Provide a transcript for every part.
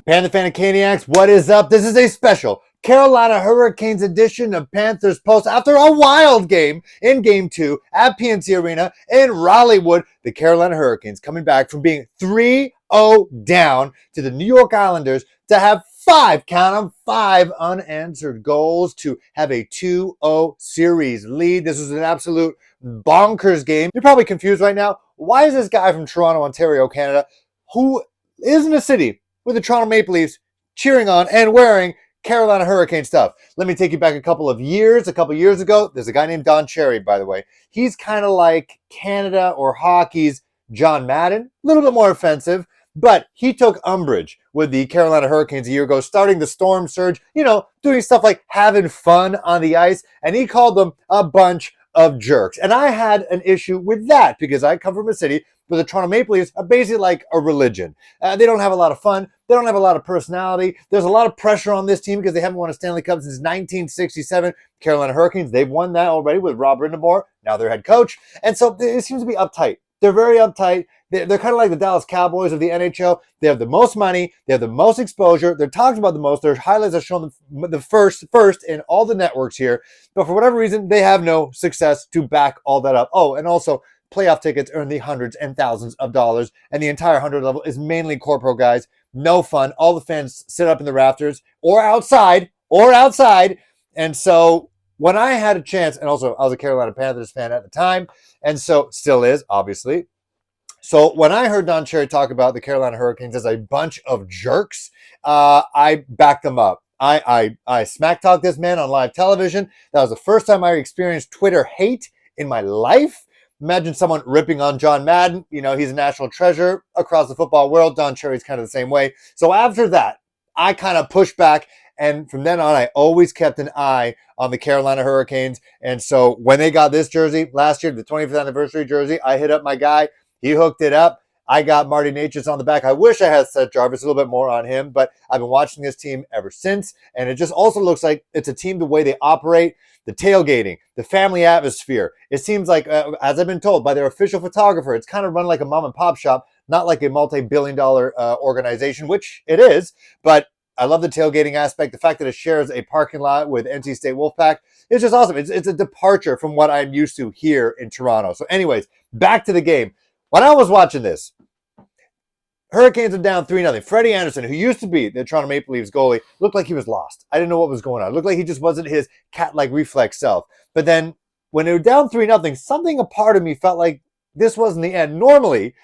Panther fan and Caniacs, what is up? This is a special Carolina Hurricanes edition of Panthers Post after a wild game in Game 2 at PNC Arena in Raleighwood. The Carolina Hurricanes coming back from being 3-0 down to the New York Islanders to have five unanswered goals to have a 2-0 series lead. This was an absolute bonkers game. You're probably confused right now. Why is this guy from Toronto, Ontario, Canada, who is in a city with the Toronto Maple Leafs cheering on and wearing Carolina Hurricane stuff? Let me take you back a couple of years. A couple of years ago, there's a guy named Don Cherry, by the way. He's kind of like Canada or hockey's John Madden, a little bit more offensive, but he took umbrage with the Carolina Hurricanes a year ago, starting the storm surge, doing stuff like having fun on the ice, and he called them a bunch of jerks. And I had an issue with that because I come from a city where the Toronto Maple Leafs are basically like a religion. They don't have a lot of fun. They don't have a lot of personality. There's a lot of pressure on this team because they haven't won a Stanley Cup since 1967. Carolina Hurricanes, they've won that already with Rob Brind'Amour, now their head coach. And so it seems to be uptight. They're very uptight. They're kind of like the Dallas Cowboys of the NHL. They have the most money. They have the most exposure. They're talked about the most. Their highlights are shown the first in all the networks here. But for whatever reason, they have no success to back all that up. Oh, and also, playoff tickets earn the hundreds and thousands of dollars, and the entire 100 level is mainly corporal guys. No fun. All the fans sit up in the rafters or outside. And so when I had a chance, and also I was a Carolina Panthers fan at the time, and so still is, obviously. So when I heard Don Cherry talk about the Carolina Hurricanes as a bunch of jerks, I backed them up. I smack talked this man on live television. That was the first time I experienced Twitter hate in my life. Imagine someone ripping on John Madden. He's a national treasure across the football world. Don Cherry's kind of the same way. So after that, I kind of pushed back. And from then on, I always kept an eye on the Carolina Hurricanes. And so when they got this jersey last year, the 25th anniversary jersey, I hit up my guy. He hooked it up. I got Marty Natchez on the back. I wish I had Seth Jarvis, a little bit more on him, but I've been watching this team ever since. And it just also looks like it's a team, the way they operate, the tailgating, the family atmosphere. It seems like, as I've been told by their official photographer, it's kind of run like a mom and pop shop, not like a multi-billion-dollar organization, which it is. But I love the tailgating aspect. The fact that it shares a parking lot with NC State Wolfpack is just awesome. It's a departure from what I'm used to here in Toronto. So anyways, back to the game. When I was watching this, Hurricanes are down 3-0. Freddie Anderson, who used to be the Toronto Maple Leafs goalie, looked like he was lost. I didn't know what was going on. It looked like he just wasn't his cat-like reflex self. But then when they were down 3-0, something a part of me felt like this wasn't the end. Normally,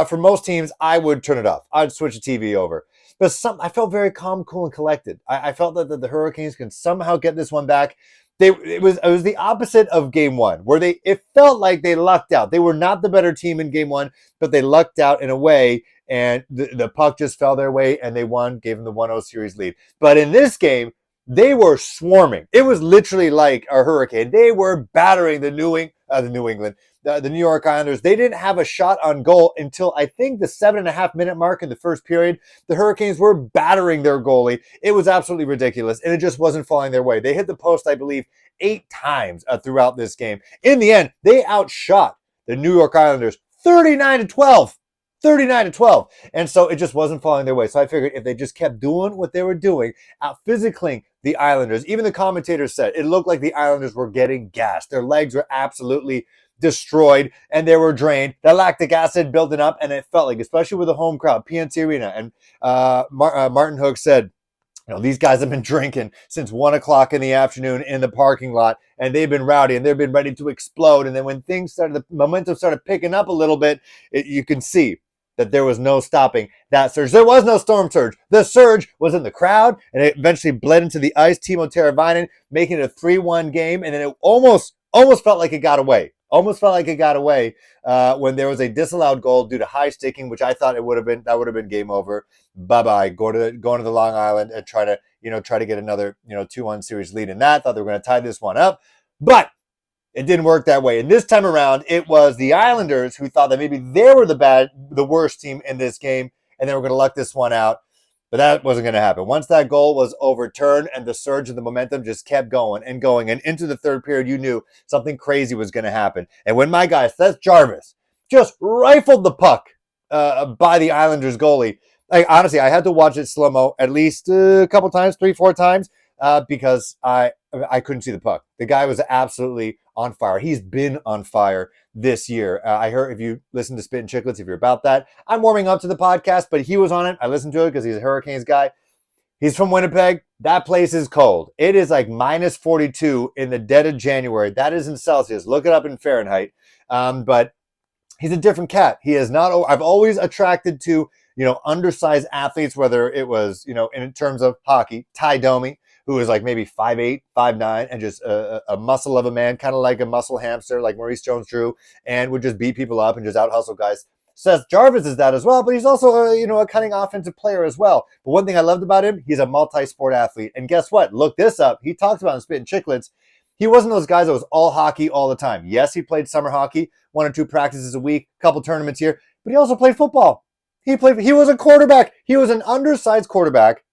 for most teams, I would turn it off. I'd switch the TV over. But I felt very calm, cool, and collected. I felt that the Hurricanes can somehow get this one back. It was the opposite of Game 1, where it felt like they lucked out. They were not the better team in Game 1, but they lucked out in a way, and the puck just fell their way, and they won, gave them the 1-0 series lead. But in this game, they were swarming. It was literally like a hurricane. They were battering the New York Islanders. They didn't have a shot on goal until I think the 7.5-minute mark in the first period. The Hurricanes were battering their goalie. It was absolutely ridiculous, and it just wasn't falling their way. They hit the post, I believe, 8 times throughout this game. In the end, they outshot the New York Islanders 39-12. 39-12. And so it just wasn't falling their way. So I figured if they just kept doing what they were doing, out physically the Islanders, even the commentators said it looked like the Islanders were getting gassed. Their legs were absolutely destroyed and they were drained. The lactic acid building up, and it felt like, especially with the home crowd, PNC Arena, and Martin Hook said, these guys have been drinking since 1 o'clock in the afternoon in the parking lot, and they've been rowdy and they've been ready to explode. And then when the momentum started picking up a little bit, you can see that there was no stopping that surge. There was no storm surge. The surge was in the crowd, and it eventually bled into the ice. Timo Teravainen making it a 3-1 game, and then it almost felt like it got away. When there was a disallowed goal due to high sticking, which I thought that would have been game over. Bye-bye. Going to the Long Island and try to get another 2-1 series lead in that. Thought they were going to tie this one up, but it didn't work that way. And this time around, it was the Islanders who thought that maybe they were the worst team in this game, and they were going to luck this one out. But that wasn't going to happen. Once that goal was overturned and the surge of the momentum just kept going and going, and into the third period, you knew something crazy was going to happen. And when my guy, Seth Jarvis, just rifled the puck by the Islanders goalie, Like, honestly, I had to watch it slow mo at least a couple times, 3, 4 times, because I couldn't see the puck. The guy was absolutely on fire. He's been on fire this year. I heard, if you listen to Spit and Chicklets, if you're about that, I'm warming up to the podcast, but he was on it. I listened to it because he's a Hurricanes guy. He's from Winnipeg. That place is cold. It is like minus 42 in the dead of January. That is in Celsius. Look it up in Fahrenheit. But he's a different cat. He is not. I've always attracted to, undersized athletes, whether it was, in terms of hockey, Ty Domi, who is like maybe 5'8", 5'9", and just a muscle of a man, kind of like a muscle hamster, like Maurice Jones-Drew, and would just beat people up and just out hustle guys. Seth Jarvis is that as well, but he's also a cunning offensive player as well. But one thing I loved about him, he's a multi-sport athlete. And guess what? Look this up. He talks about in Spit and Chicklets. He wasn't those guys that was all hockey all the time. Yes, he played summer hockey, 1 or 2 practices a week, a couple tournaments here, but he also played football. He was a quarterback. He was an undersized quarterback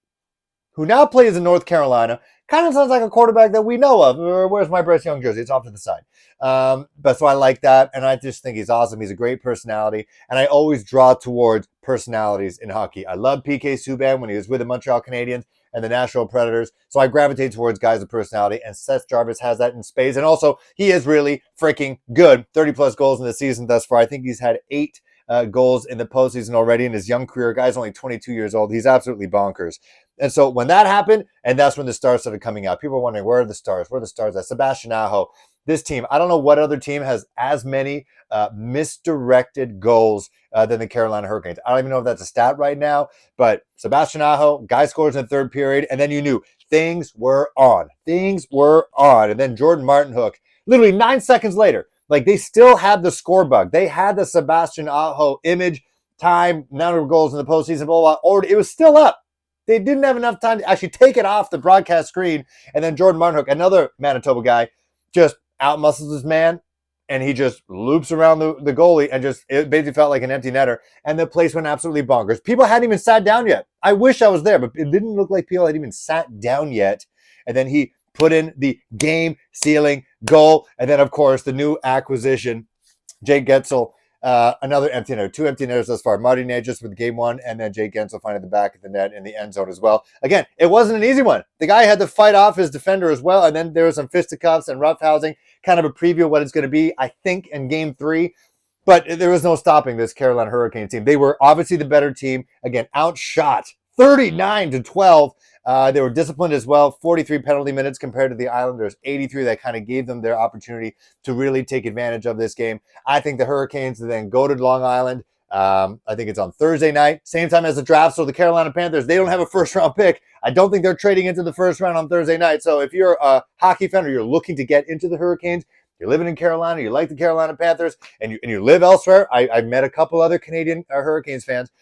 who now plays in North Carolina. Kind of sounds like a quarterback that we know of. Where's my Bryce Young jersey? It's off to the side. But so I like that, and I just think he's awesome. He's a great personality, and I always draw towards personalities in hockey. I love PK Subban when he was with the Montreal Canadiens and the Nashville Predators, so I gravitate towards guys with personality, and Seth Jarvis has that in spades, and also he is really freaking good. 30-plus goals in the season thus far. I think he's had 8 goals in the postseason already in his young career. Guy's only 22 years old. He's absolutely bonkers. And so when that happened, and that's when the stars started coming out, people were wondering, where are the stars? Where are the stars at? Sebastian Aho, this team, I don't know what other team has as many misdirected goals than the Carolina Hurricanes. I don't even know if that's a stat right now, but Sebastian Aho, guy scores in the third period, and then you knew things were on. Things were on. And then Jordan Martinhook, literally 9 seconds later, like they still had the score bug. They had the Sebastian Aho image, time, number of goals in the postseason, blah, blah, blah. Or it was still up. They didn't have enough time to actually take it off the broadcast screen. And then Jordan Martinhook, another Manitoba guy, just outmuscles his man, and he just loops around the goalie, and it basically felt like an empty netter. And the place went absolutely bonkers. People hadn't even sat down yet. I wish I was there, but it didn't look like people had even sat down yet. And then he put in the game-sealing goal. And then, of course, the new acquisition, Jake Gensel, another empty netter. 2 empty netters thus far. Marty Nagys with game 1, and then Jake Gensel finding the back of the net in the end zone as well. Again, it wasn't an easy one. The guy had to fight off his defender as well, and then there was some fisticuffs and roughhousing, kind of a preview of what it's going to be, I think, in game 3. But there was no stopping this Carolina Hurricane team. They were obviously the better team. Again, outshot 39-12. They were disciplined as well. 43 penalty minutes compared to the Islanders' 83. That kind of gave them their opportunity to really take advantage of this game. I think the Hurricanes then go to Long Island. I think it's on Thursday night, same time as the draft. So the Carolina Panthers, they don't have a first-round pick. I don't think they're trading into the first round on Thursday night. So if you're a hockey fan or you're looking to get into the Hurricanes, you're living in Carolina, you like the Carolina Panthers, and you live elsewhere. I've met a couple other Canadian Hurricanes fans.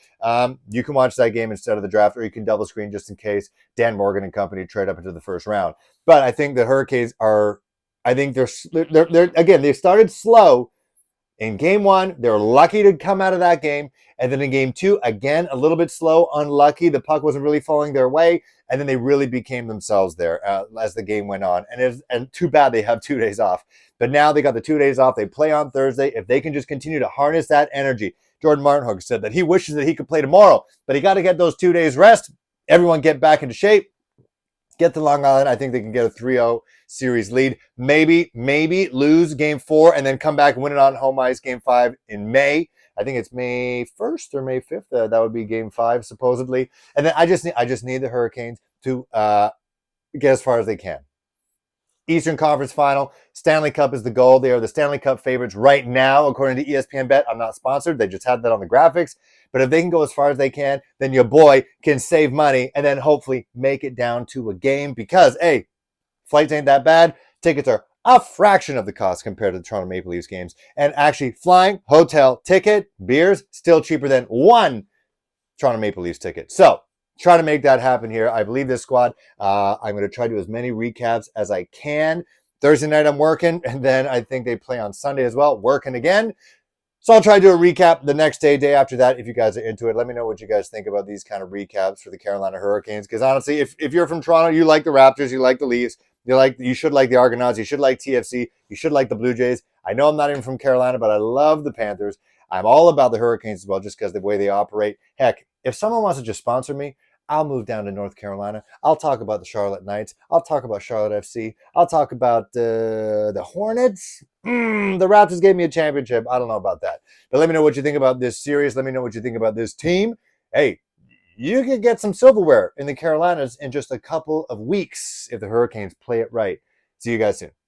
You can watch that game instead of the draft, or you can double screen just in case Dan Morgan and company trade up into the first round. But I think the Hurricanes they started slow. In game 1, they were lucky to come out of that game. And then in game 2, again, a little bit slow, unlucky. The puck wasn't really falling their way. And then they really became themselves there as the game went on. And too bad they have 2 days off. But now they got the 2 days off. They play on Thursday. If they can just continue to harness that energy. Jordan Martinhook said that he wishes that he could play tomorrow, but he got to get those 2 days rest. Everyone get back into shape. Get to Long Island. I think they can get a 3-0 series lead. Maybe lose game 4 and then come back and win it on home ice game 5 in May. I think it's May 1st or May 5th. That would be game 5, supposedly. And then I just need the Hurricanes to get as far as they can. Eastern Conference Final. Stanley Cup is the goal. They are the Stanley Cup favorites right now, according to ESPN Bet. I'm not sponsored. They just had that on the graphics. But if they can go as far as they can, then your boy can save money and then hopefully make it down to a game because, hey, flights ain't that bad. Tickets are a fraction of the cost compared to the Toronto Maple Leafs games. And actually, flying, hotel, ticket, beers, still cheaper than one Toronto Maple Leafs ticket. So, try to make that happen here. I believe this squad. I'm going to try to do as many recaps as I can. Thursday night I'm working, and then I think they play on Sunday as well, working again. So I'll try to do a recap the next day after that if you guys are into it. Let me know what you guys think about these kind of recaps for the Carolina Hurricanes. Because honestly, if you're from Toronto, you like the Raptors, you like the Leafs, you should like the Argonauts, you should like TFC, you should like the Blue Jays. I know I'm not even from Carolina, but I love the Panthers. I'm all about the Hurricanes as well, just because of the way they operate. Heck, If someone wants to just sponsor me, I'll move down to North Carolina. I'll talk about the Charlotte Knights. I'll talk about Charlotte FC. I'll talk about the Hornets. The Raptors gave me a championship. I don't know about that. But let me know what you think about this series. Let me know what you think about this team. Hey, you could get some silverware in the Carolinas in just a couple of weeks if the Hurricanes play it right. See you guys soon.